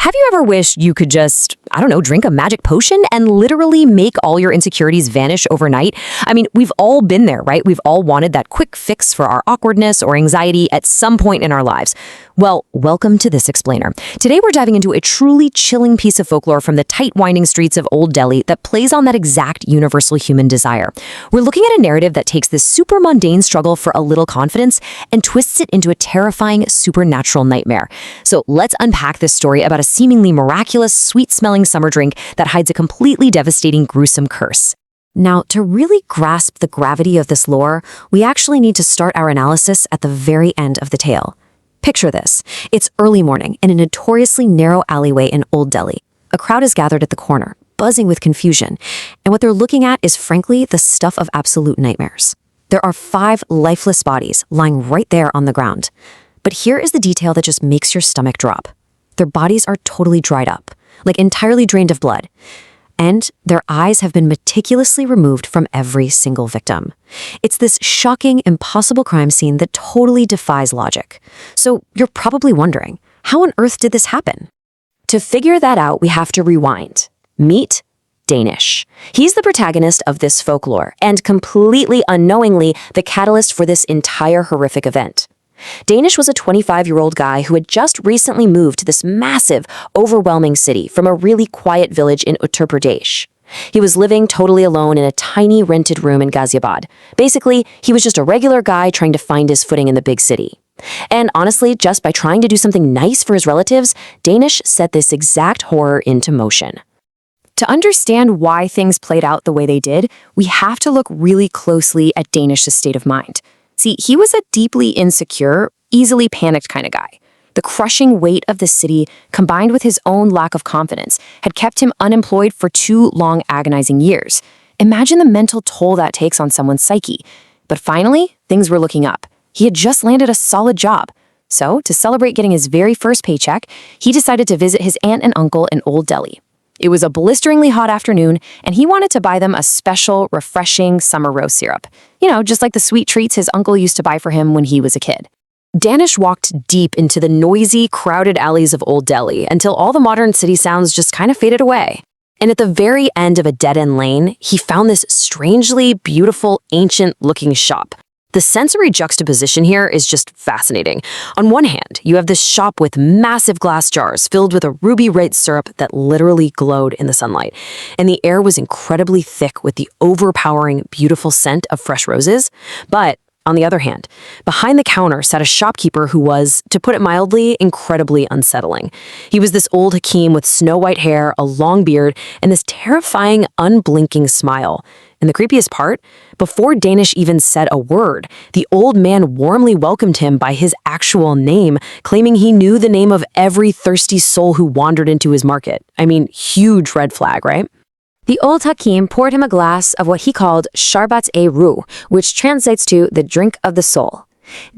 Have you ever wished you could just, I don't know, drink a magic potion and literally make all your insecurities vanish overnight? I mean, we've all been there, right? We've all wanted that quick fix for our awkwardness or anxiety at some point in our lives. Well, welcome to This Explainer. Today we're diving into a truly chilling piece of folklore from the tight winding streets of Old Delhi that plays on that exact universal human desire. We're looking at a narrative that takes this super mundane struggle for a little confidence and twists it into a terrifying supernatural nightmare. So let's unpack this story about a seemingly miraculous, sweet-smelling summer drink that hides a completely devastating, gruesome curse. Now, to really grasp the gravity of this lore, we actually need to start our analysis at the very end of the tale. Picture this. It's early morning in a notoriously narrow alleyway in Old Delhi. A crowd is gathered at the corner, buzzing with confusion, and what they're looking at is frankly the stuff of absolute nightmares. There are 5 lifeless bodies lying right there on the ground. But here is the detail that just makes your stomach drop. Their bodies are totally dried up, like entirely drained of blood. And their eyes have been meticulously removed from every single victim. It's this shocking, impossible crime scene that totally defies logic. So you're probably wondering, how on earth did this happen? To figure that out, we have to rewind. Meet Danish. He's the protagonist of this folklore, and completely unknowingly the catalyst for this entire horrific event. Danish was a 25-year-old guy who had just recently moved to this massive, overwhelming city from a really quiet village in Uttar Pradesh. He was living totally alone in a tiny rented room in Ghaziabad. Basically, he was just a regular guy trying to find his footing in the big city. And honestly, just by trying to do something nice for his relatives, Danish set this exact horror into motion. To understand why things played out the way they did, we have to look really closely at Danish's state of mind. See, he was a deeply insecure, easily panicked kind of guy. The crushing weight of the city, combined with his own lack of confidence, had kept him unemployed for 2 long, agonizing years. Imagine the mental toll that takes on someone's psyche. But finally, things were looking up. He had just landed a solid job. So, to celebrate getting his very first paycheck, he decided to visit his aunt and uncle in Old Delhi. It was a blisteringly hot afternoon, and he wanted to buy them a special, refreshing summer rose syrup. You know, just like the sweet treats his uncle used to buy for him when he was a kid. Danish walked deep into the noisy, crowded alleys of Old Delhi until all the modern city sounds just kind of faded away. And at the very end of a dead-end lane, he found this strangely beautiful, ancient-looking shop. The sensory juxtaposition here is just fascinating. On one hand, you have this shop with massive glass jars filled with a ruby red syrup that literally glowed in the sunlight. And the air was incredibly thick with the overpowering, beautiful scent of fresh roses. But on the other hand, behind the counter sat a shopkeeper who was, to put it mildly, incredibly unsettling. He was this old Hakim with snow-white hair, a long beard, and this terrifying, unblinking smile. And the creepiest part, before Danish even said a word, the old man warmly welcomed him by his actual name, claiming he knew the name of every thirsty soul who wandered into his market. I mean, huge red flag, right? The old Hakim poured him a glass of what he called Sharbat-e-Ruh, which translates to the drink of the soul.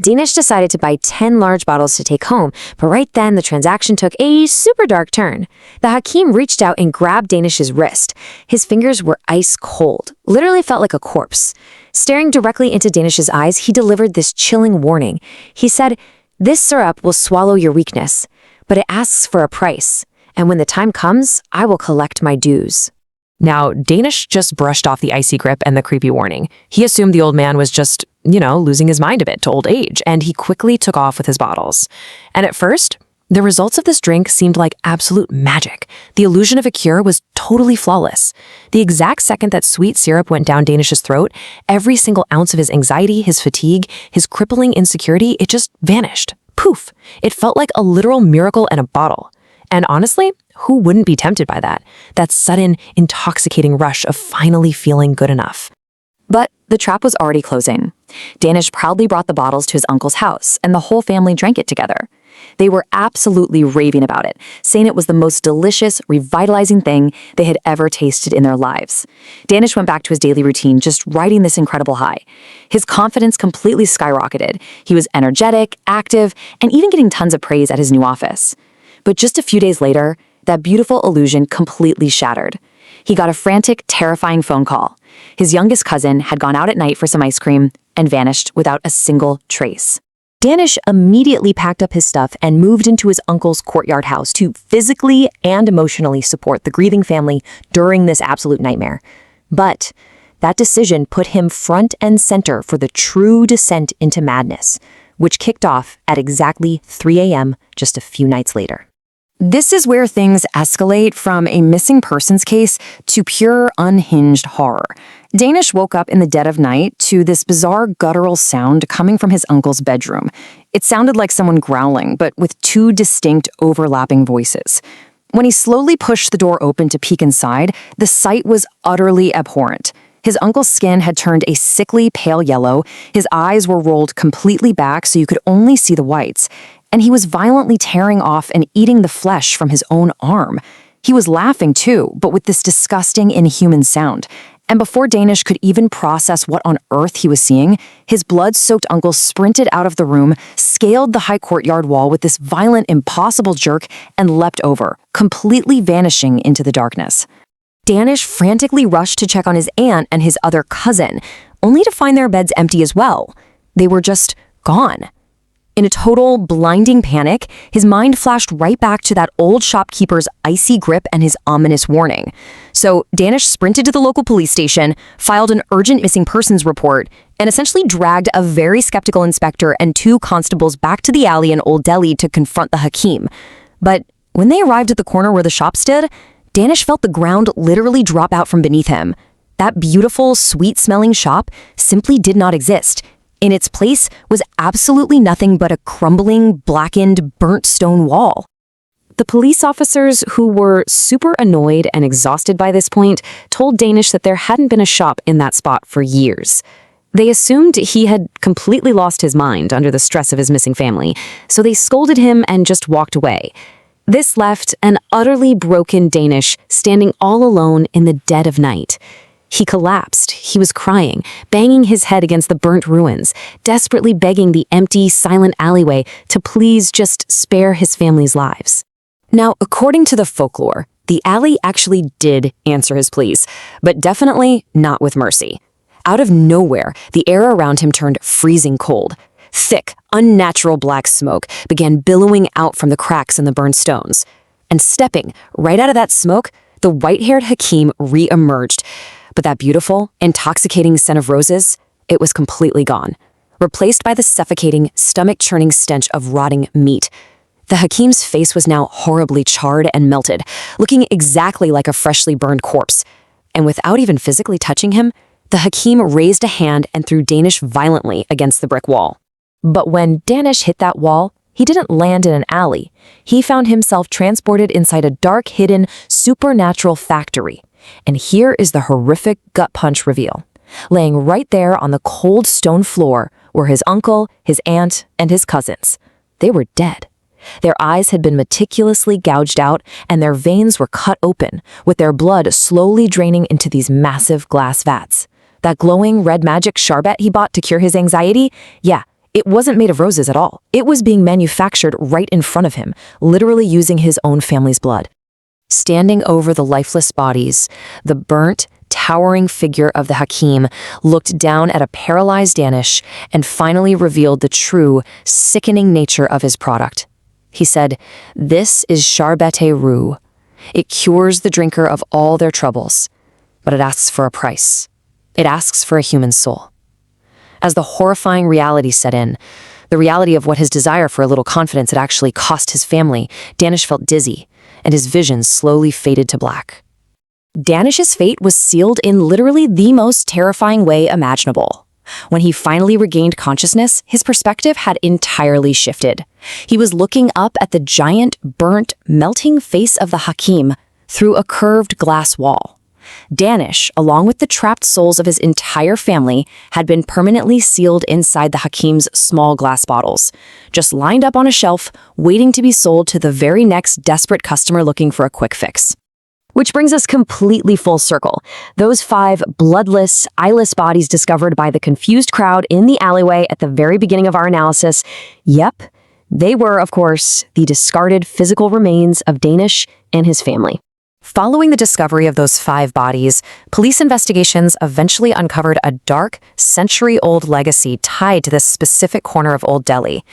Danish decided to buy 10 large bottles to take home, but right then the transaction took a super dark turn. The Hakim reached out and grabbed Danish's wrist. His fingers were ice cold, literally felt like a corpse. Staring directly into Danish's eyes, he delivered this chilling warning. He said, "This syrup will swallow your weakness, but it asks for a price, and when the time comes, I will collect my dues." Now, Danish just brushed off the icy grip and the creepy warning. He assumed the old man was just, losing his mind a bit to old age, and he quickly took off with his bottles. And at first, the results of this drink seemed like absolute magic. The illusion of a cure was totally flawless. The exact second that sweet syrup went down Danish's throat, every single ounce of his anxiety, his fatigue, his crippling insecurity, it just vanished. Poof! It felt like a literal miracle in a bottle. And honestly, who wouldn't be tempted by that? That sudden, intoxicating rush of finally feeling good enough. But the trap was already closing. Danish proudly brought the bottles to his uncle's house, and the whole family drank it together. They were absolutely raving about it, saying it was the most delicious, revitalizing thing they had ever tasted in their lives. Danish went back to his daily routine, just riding this incredible high. His confidence completely skyrocketed. He was energetic, active, and even getting tons of praise at his new office. But just a few days later, that beautiful illusion completely shattered. He got a frantic, terrifying phone call. His youngest cousin had gone out at night for some ice cream and vanished without a single trace. Danish immediately packed up his stuff and moved into his uncle's courtyard house to physically and emotionally support the grieving family during this absolute nightmare. But that decision put him front and center for the true descent into madness, which kicked off at exactly 3 a.m. just a few nights later. This is where things escalate from a missing persons case to pure unhinged horror. Danish woke up in the dead of night to this bizarre guttural sound coming from his uncle's bedroom. It sounded like someone growling, but with two distinct overlapping voices. When he slowly pushed the door open to peek inside, the sight was utterly abhorrent. His uncle's skin had turned a sickly pale yellow, his eyes were rolled completely back so you could only see the whites, and he was violently tearing off and eating the flesh from his own arm. He was laughing too, but with this disgusting, inhuman sound. And before Danish could even process what on earth he was seeing, his blood-soaked uncle sprinted out of the room, scaled the high courtyard wall with this violent, impossible jerk, and leapt over, completely vanishing into the darkness. Danish frantically rushed to check on his aunt and his other cousin, only to find their beds empty as well. They were just gone. In a total, blinding panic, his mind flashed right back to that old shopkeeper's icy grip and his ominous warning. So Danish sprinted to the local police station, filed an urgent missing persons report, and essentially dragged a very skeptical inspector and 2 constables back to the alley in Old Delhi to confront the Hakim. But when they arrived at the corner where the shop stood, Danish felt the ground literally drop out from beneath him. That beautiful, sweet-smelling shop simply did not exist. In its place was absolutely nothing but a crumbling, blackened, burnt stone wall. The police officers, who were super annoyed and exhausted by this point, told Danish that there hadn't been a shop in that spot for years. They assumed he had completely lost his mind under the stress of his missing family, so they scolded him and just walked away. This left an utterly broken Danish standing all alone in the dead of night. He collapsed. He was crying, banging his head against the burnt ruins, desperately begging the empty, silent alleyway to please just spare his family's lives. Now, according to the folklore, the alley actually did answer his pleas, but definitely not with mercy. Out of nowhere, the air around him turned freezing cold. Thick, unnatural black smoke began billowing out from the cracks in the burned stones. And stepping right out of that smoke, the white-haired Hakim re-emerged. But that beautiful, intoxicating scent of roses, it was completely gone, replaced by the suffocating, stomach-churning stench of rotting meat. The Hakim's face was now horribly charred and melted, looking exactly like a freshly burned corpse. And without even physically touching him, the Hakim raised a hand and threw Danish violently against the brick wall. But when Danish hit that wall, he didn't land in an alley. He found himself transported inside a dark, hidden, supernatural factory. And here is the horrific gut punch reveal. Laying right there on the cold stone floor were his uncle, his aunt, and his cousins. They were dead. Their eyes had been meticulously gouged out, and their veins were cut open, with their blood slowly draining into these massive glass vats. That glowing red magic sherbet he bought to cure his anxiety, yeah, it wasn't made of roses at all. It was being manufactured right in front of him, literally using his own family's blood. Standing over the lifeless bodies, the burnt, towering figure of the Hakim looked down at a paralyzed Danish and finally revealed the true, sickening nature of his product. He said, "This is Charbete Roux. It cures the drinker of all their troubles, but it asks for a price. It asks for a human soul." As the horrifying reality set in, the reality of what his desire for a little confidence had actually cost his family, Danish felt dizzy, and his vision slowly faded to black. Danish's fate was sealed in literally the most terrifying way imaginable. When he finally regained consciousness, his perspective had entirely shifted. He was looking up at the giant, burnt, melting face of the Hakim through a curved glass wall. Danish, along with the trapped souls of his entire family, had been permanently sealed inside the Hakim's small glass bottles, just lined up on a shelf, waiting to be sold to the very next desperate customer looking for a quick fix. Which brings us completely full circle. Those 5 bloodless, eyeless bodies discovered by the confused crowd in the alleyway at the very beginning of our analysis, yep, they were, of course, the discarded physical remains of Danish and his family. Following the discovery of those 5 bodies, police investigations eventually uncovered a dark, century-old legacy tied to this specific corner of Old Delhi.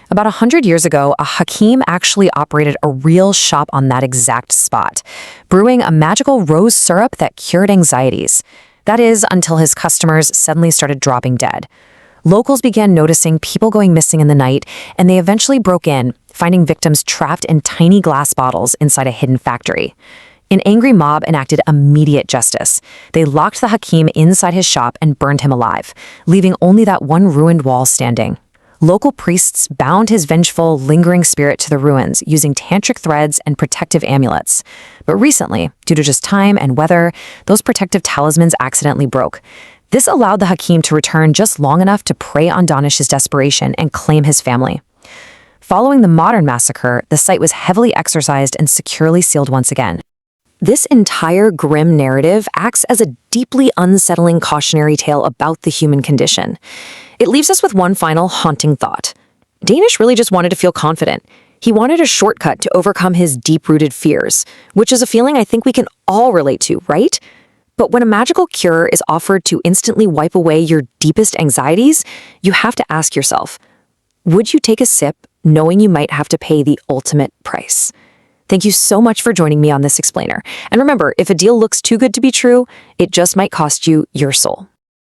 About 100 years ago, a Hakim actually operated a real shop on that exact spot, brewing a magical rose syrup that cured anxieties. That is, until his customers suddenly started dropping dead. Locals began noticing people going missing in the night, and they eventually broke in, finding victims trapped in tiny glass bottles inside a hidden factory. An angry mob enacted immediate justice. They locked the Hakim inside his shop and burned him alive, leaving only that one ruined wall standing. Local priests bound his vengeful, lingering spirit to the ruins using tantric threads and protective amulets. But recently, due to just time and weather, those protective talismans accidentally broke. This allowed the Hakim to return just long enough to prey on Danish's desperation and claim his family. Following the modern massacre, the site was heavily exorcised and securely sealed once again. This entire grim narrative acts as a deeply unsettling cautionary tale about the human condition. It leaves us with one final haunting thought. Danish really just wanted to feel confident. He wanted a shortcut to overcome his deep-rooted fears, which is a feeling I think we can all relate to, right? But when a magical cure is offered to instantly wipe away your deepest anxieties, you have to ask yourself, would you take a sip knowing you might have to pay the ultimate price? Thank you so much for joining me on this explainer. And remember, if a deal looks too good to be true, it just might cost you your soul.